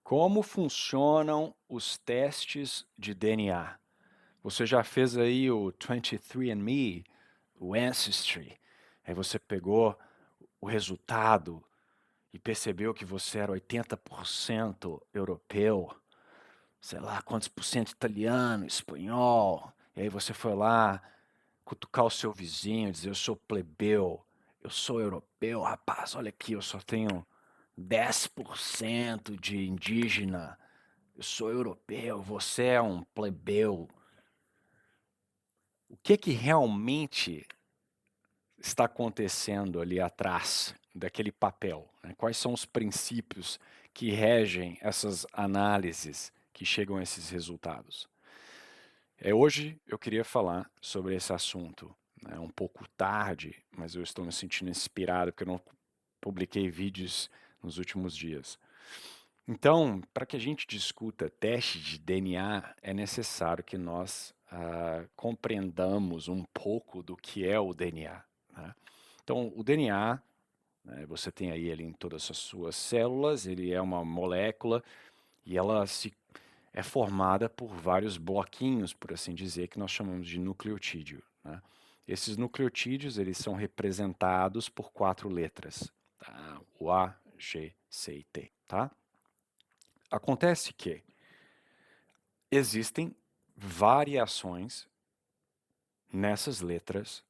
Como funcionam os testes de DNA? Você já fez aí o 23andMe, o Ancestry, aí você pegou o resultado e percebeu que você era 80% europeu, sei lá quantos por cento italiano, espanhol, e aí você foi lá cutucar o seu vizinho, dizer: "Eu sou plebeu, eu sou europeu, rapaz, olha aqui, eu só tenho 10% de indígena, eu sou europeu, você é um plebeu". O que que realmente está acontecendo ali atrás daquele papel, né? Quais são os princípios que regem essas análises que chegam a esses resultados? Hoje eu queria falar sobre esse assunto, né, um pouco tarde, mas eu estou me sentindo inspirado porque eu não publiquei vídeos nos últimos dias. Então, para que a gente discuta teste de DNA, é necessário que nós compreendamos um pouco do que é o DNA, né? Então, o DNA, né, você tem aí ele em todas as suas células, ele é uma molécula e é formada por vários bloquinhos, por assim dizer, que nós chamamos de nucleotídeo, né? Esses nucleotídeos, eles são representados por 4 letras, tá? O A, G, C e T, tá? Acontece que existem variações nessas letras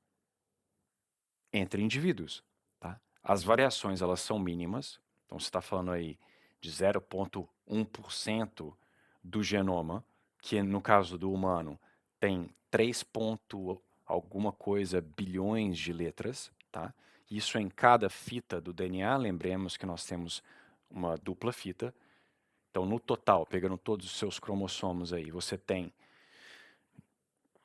entre indivíduos, tá? As variações, elas são mínimas, então você está falando aí de 0,1% do genoma, que no caso do humano tem 3 ponto alguma coisa bilhões de letras, tá? Isso em cada fita do DNA, lembremos que nós temos uma dupla fita, então no total, pegando todos os seus cromossomos aí, você tem,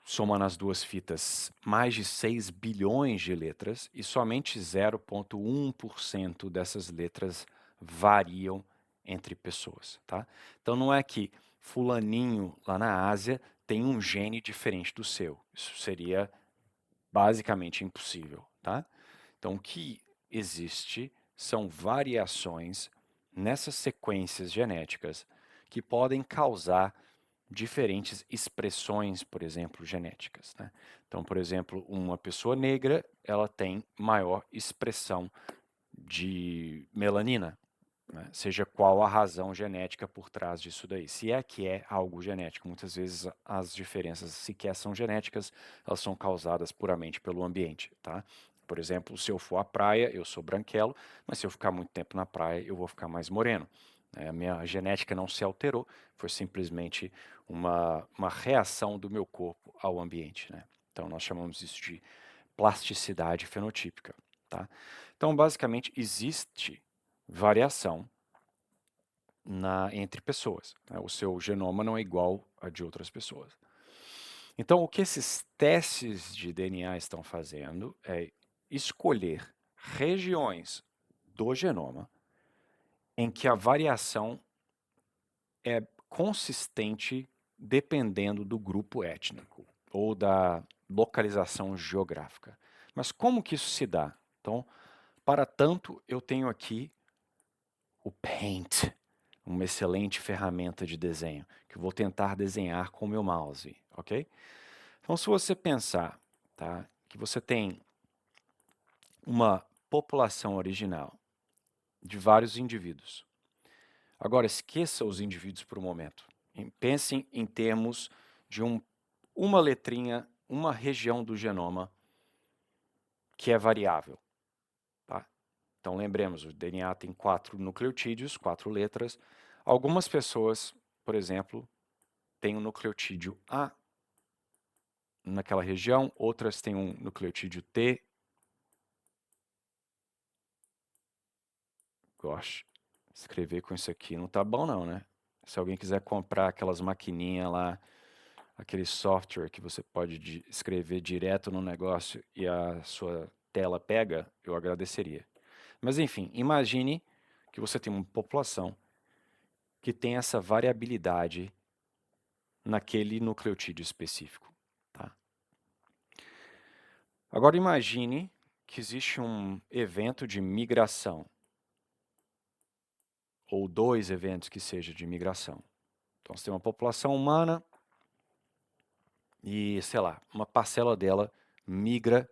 somando as duas fitas, mais de 6 bilhões de letras e somente 0,1% dessas letras variam entre pessoas, tá? Então não é que fulaninho lá na Ásia tem um gene diferente do seu. Isso seria basicamente impossível, tá? Então o que existe são variações nessas sequências genéticas que podem causar diferentes expressões, por exemplo, genéticas, né? Então, por exemplo, uma pessoa negra, ela tem maior expressão de melanina, né? Seja qual a razão genética por trás disso daí. Se é que é algo genético, muitas vezes as diferenças sequer são genéticas, elas são causadas puramente pelo ambiente, tá? Por exemplo, se eu for à praia, eu sou branquelo, mas se eu ficar muito tempo na praia, eu vou ficar mais moreno. A minha genética não se alterou, foi simplesmente uma reação do meu corpo ao ambiente, né? Então, nós chamamos isso de plasticidade fenotípica, tá? Então, basicamente, existe variação entre pessoas, né? O seu genoma não é igual a de outras pessoas. Então, o que esses testes de DNA estão fazendo é escolher regiões do genoma em que a variação é consistente dependendo do grupo étnico ou da localização geográfica. Mas como que isso se dá? Então, para tanto, eu tenho aqui o Paint, uma excelente ferramenta de desenho, que eu vou tentar desenhar com o meu mouse, ok? Então, se você pensar, tá, que você tem uma população original de vários indivíduos. Agora, esqueça os indivíduos por um momento. Pensem em termos de uma letrinha, uma região do genoma que é variável, tá? Então, lembremos, o DNA tem 4 nucleotídeos, 4 letras. Algumas pessoas, por exemplo, têm um nucleotídeo A naquela região, outras têm um nucleotídeo T. Gosh, escrever com isso aqui não tá bom não, né? Se alguém quiser comprar aquelas maquininhas lá, aquele software que você pode escrever direto no negócio e a sua tela pega, eu agradeceria. Mas enfim, imagine que você tem uma população que tem essa variabilidade naquele nucleotídeo específico, tá? Agora imagine que existe um evento de migração ou 2 eventos que seja de migração. Então, você tem uma população humana e, sei lá, uma parcela dela migra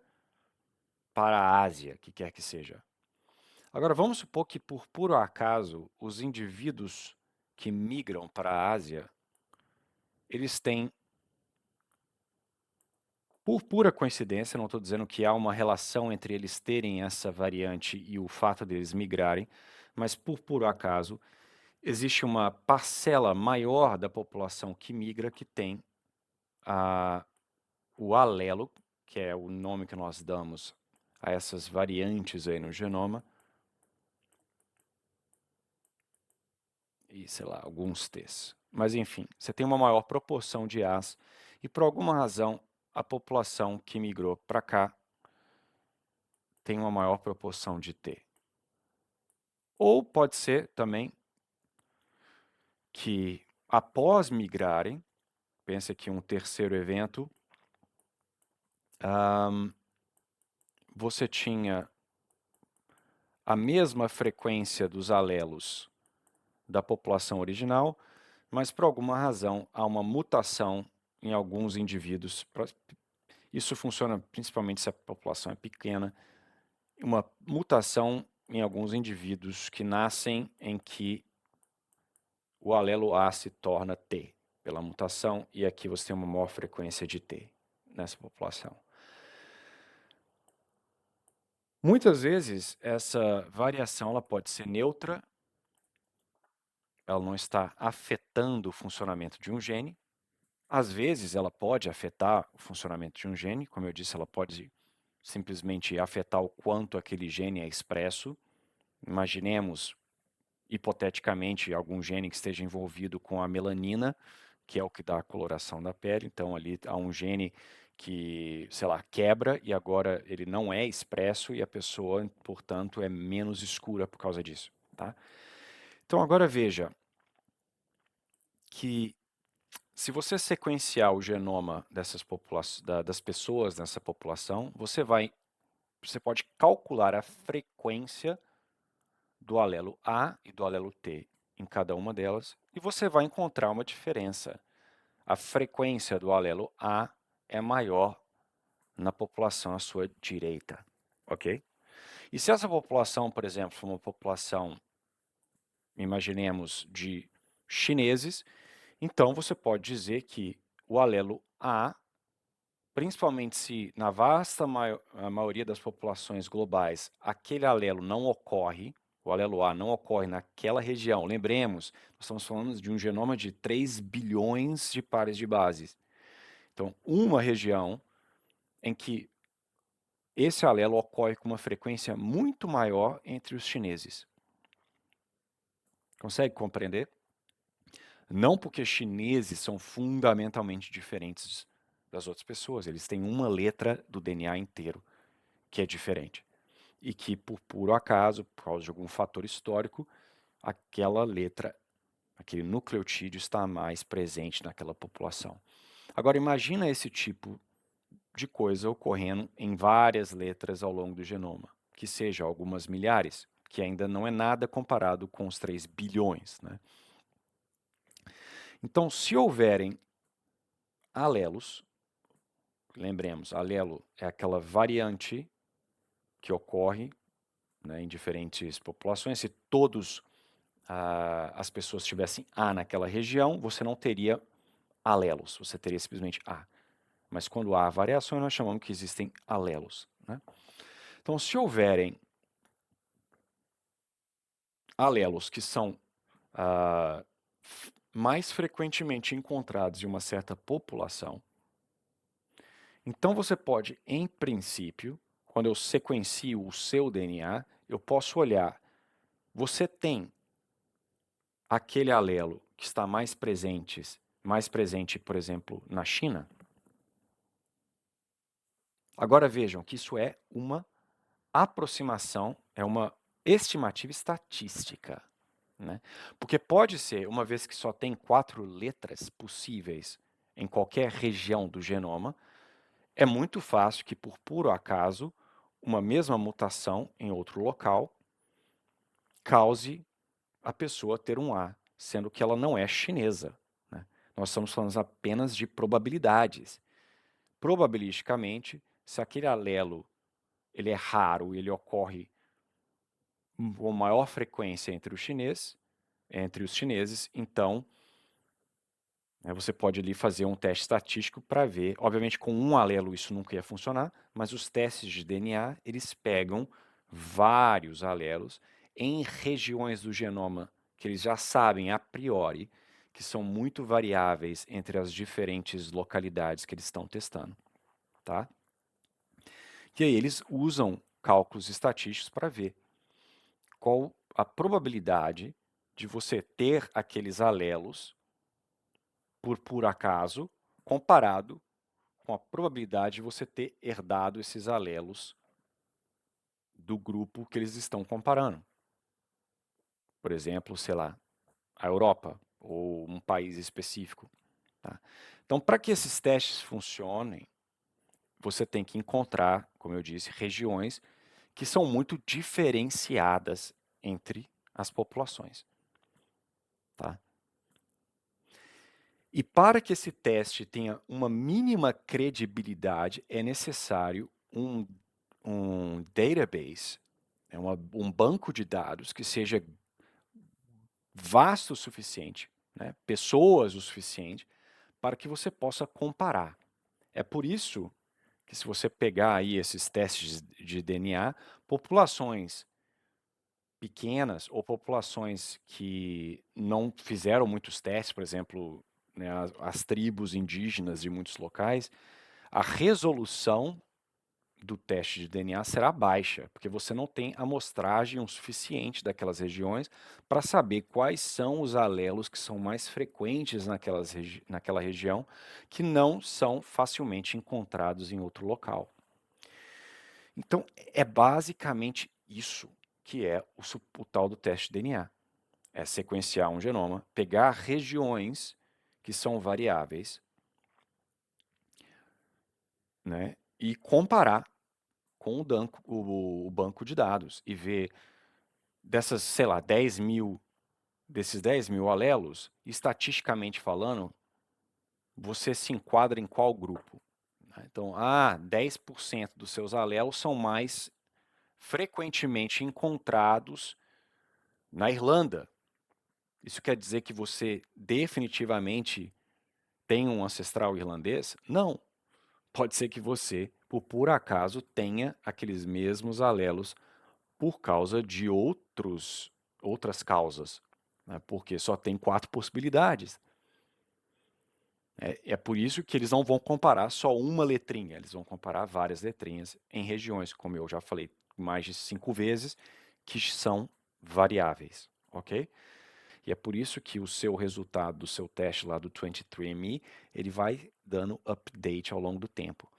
para a Ásia, que quer que seja. Agora, vamos supor que, por puro acaso, os indivíduos que migram para a Ásia, eles têm, por pura coincidência, não estou dizendo que há uma relação entre eles terem essa variante e o fato deles migrarem, mas por puro acaso, existe uma parcela maior da população que migra que tem o alelo, que é o nome que nós damos a essas variantes aí no genoma, e sei lá, alguns T's. Mas enfim, você tem uma maior proporção de A's e por alguma razão a população que migrou para cá tem uma maior proporção de T. Ou pode ser também que após migrarem, pensa que um terceiro evento, você tinha a mesma frequência dos alelos da população original, mas por alguma razão há uma mutação em alguns indivíduos. Isso funciona principalmente se a população é pequena, uma mutação em alguns indivíduos que nascem em que o alelo A se torna T pela mutação, e aqui você tem uma maior frequência de T nessa população. Muitas vezes essa variação ela pode ser neutra, ela não está afetando o funcionamento de um gene. Às vezes ela pode afetar o funcionamento de um gene, como eu disse, ela pode simplesmente afetar o quanto aquele gene é expresso. Imaginemos, hipoteticamente, algum gene que esteja envolvido com a melanina, que é o que dá a coloração da pele. Então, ali há um gene que, sei lá, quebra e agora ele não é expresso e a pessoa, portanto, é menos escura por causa disso, tá? Então, agora veja que se você sequenciar o genoma das pessoas nessa população, você pode calcular a frequência do alelo A e do alelo T em cada uma delas, e você vai encontrar uma diferença. A frequência do alelo A é maior na população à sua direita, ok? E se essa população, por exemplo, for uma população, imaginemos, de chineses, então você pode dizer que o alelo A, principalmente se na vasta maioria das populações globais aquele alelo não ocorre, o alelo A não ocorre naquela região. Lembremos, nós estamos falando de um genoma de 3 bilhões de pares de bases. Então, uma região em que esse alelo ocorre com uma frequência muito maior entre os chineses. Consegue compreender? Não porque chineses são fundamentalmente diferentes das outras pessoas, eles têm uma letra do DNA inteiro que é diferente. E que, por puro acaso, por causa de algum fator histórico, aquela letra, aquele nucleotídeo está mais presente naquela população. Agora, imagina esse tipo de coisa ocorrendo em várias letras ao longo do genoma, que seja algumas milhares, que ainda não é nada comparado com os 3 bilhões, né? Então, se houverem alelos, lembremos, alelo é aquela variante que ocorre, né, em diferentes populações. Se todas as pessoas tivessem A naquela região, você não teria alelos, você teria simplesmente A. Mas quando há variações, nós chamamos que existem alelos, né? Então, se houverem alelos que são mais frequentemente encontrados em uma certa população, então você pode, em princípio, quando eu sequencio o seu DNA, eu posso olhar, você tem aquele alelo que está mais presente, por exemplo, na China? Agora vejam que isso é uma aproximação, é uma estimativa estatística, né? Porque pode ser, uma vez que só tem 4 letras possíveis em qualquer região do genoma, é muito fácil que, por puro acaso, uma mesma mutação em outro local cause a pessoa ter um A, sendo que ela não é chinesa, né? Nós estamos falando apenas de probabilidades. Probabilisticamente, se aquele alelo ele é raro, ele ocorre com maior frequência entre os chineses, então você pode ali fazer um teste estatístico para ver. Obviamente, com um alelo isso nunca ia funcionar, mas os testes de DNA, eles pegam vários alelos em regiões do genoma que eles já sabem a priori que são muito variáveis entre as diferentes localidades que eles estão testando, tá? E aí eles usam cálculos estatísticos para ver qual a probabilidade de você ter aqueles alelos por acaso, comparado com a probabilidade de você ter herdado esses alelos do grupo que eles estão comparando. Por exemplo, sei lá, a Europa ou um país específico. Tá? Então, para que esses testes funcionem, você tem que encontrar, como eu disse, regiões que são muito diferenciadas entre as populações. Tá? E para que esse teste tenha uma mínima credibilidade, é necessário um database, um banco de dados que seja vasto o suficiente, né, pessoas o suficiente, para que você possa comparar. É por isso que se você pegar aí esses testes de DNA, populações pequenas ou populações que não fizeram muitos testes, por exemplo, né, as tribos indígenas de muitos locais, a resolução do teste de DNA será baixa, porque você não tem amostragem o suficiente daquelas regiões para saber quais são os alelos que são mais frequentes naquela região, que não são facilmente encontrados em outro local. Então, é basicamente isso que é o tal do teste de DNA. É sequenciar um genoma, pegar regiões que são variáveis, né, e comparar com o banco de dados e ver dessas, sei lá, desses 10 mil alelos, estatisticamente falando, você se enquadra em qual grupo? Então, 10% dos seus alelos são mais frequentemente encontrados na Irlanda. Isso quer dizer que você definitivamente tem um ancestral irlandês? Não. Pode ser que você, por acaso, tenha aqueles mesmos alelos por causa de outras causas, né? Porque só tem 4 possibilidades. É por isso que eles não vão comparar só uma letrinha, eles vão comparar várias letrinhas em regiões, como eu já falei mais de 5 vezes, que são variáveis, ok? E é por isso que o seu resultado do seu teste lá do 23andMe, ele vai dando update ao longo do tempo.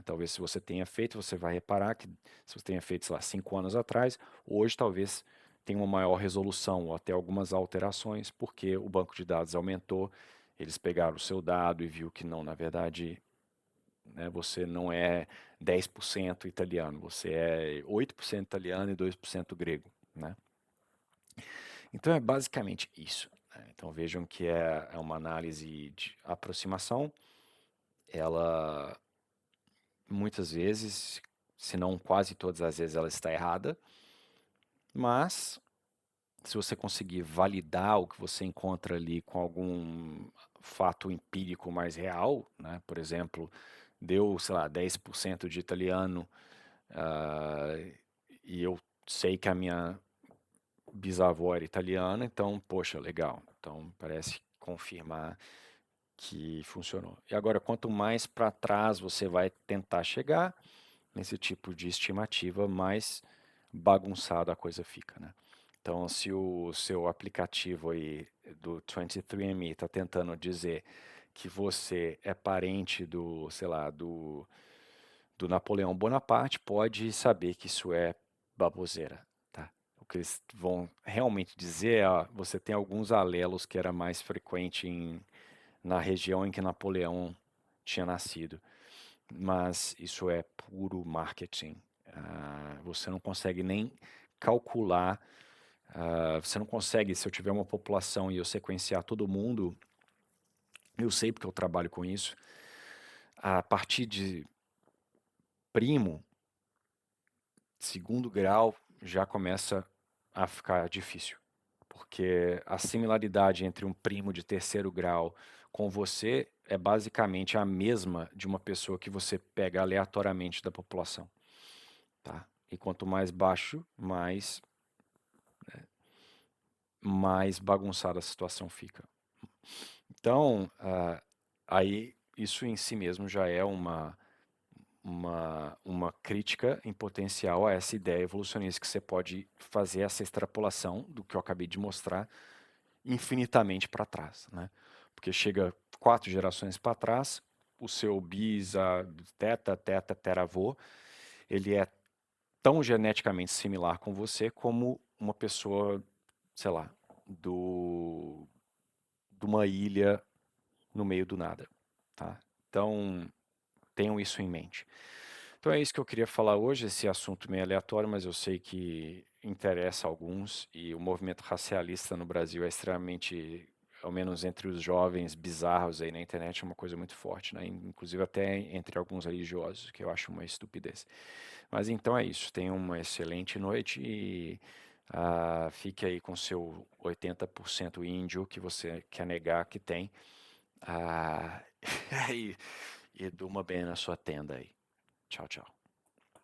Talvez se você tenha feito, você vai reparar que se você tenha feito, sei lá, 5 anos atrás, hoje talvez tenha uma maior resolução ou até algumas alterações, porque o banco de dados aumentou, eles pegaram o seu dado e viu que não, na verdade, né, você não é 10% italiano, você é 8% italiano e 2% grego, né? Então é basicamente isso, né? Então vejam que é uma análise de aproximação, ela muitas vezes, se não quase todas as vezes, ela está errada, mas se você conseguir validar o que você encontra ali com algum fato empírico mais real, né? Por exemplo, deu, sei lá, 10% de italiano, e eu sei que a minha bisavó era italiana, então, poxa, legal. Então, parece confirmar que funcionou. E agora, quanto mais para trás você vai tentar chegar nesse tipo de estimativa, mais bagunçada a coisa fica, né? Então, se o seu aplicativo aí do 23andMe está tentando dizer que você é parente do, sei lá, do Napoleão Bonaparte, pode saber que isso é baboseira, tá? O que eles vão realmente dizer é, você tem alguns alelos que era mais frequente na região em que Napoleão tinha nascido, mas isso é puro marketing. Você não consegue nem calcular Você não consegue, se eu tiver uma população e eu sequenciar todo mundo, eu sei porque eu trabalho com isso, a partir de primo, segundo grau, já começa a ficar difícil. Porque a similaridade entre um primo de terceiro grau com você é basicamente a mesma de uma pessoa que você pega aleatoriamente da população, tá? E quanto mais baixo, mais bagunçada a situação fica. Então, aí isso em si mesmo já é uma crítica em potencial a essa ideia evolucionista, que você pode fazer essa extrapolação do que eu acabei de mostrar infinitamente para trás, né? Porque chega 4 gerações para trás, o seu tetaravô, ele é tão geneticamente similar com você como uma pessoa, sei lá, de uma ilha no meio do nada, tá? Então, tenham isso em mente. Então é isso que eu queria falar hoje, esse assunto meio aleatório, mas eu sei que interessa a alguns, e o movimento racialista no Brasil é extremamente, ao menos entre os jovens bizarros aí na internet, é uma coisa muito forte, né? Inclusive até entre alguns religiosos, que eu acho uma estupidez. Mas então é isso, tenha uma excelente noite e fique aí com seu 80% índio que você quer negar que tem, ah, e durma bem na sua tenda aí. Tchau, tchau.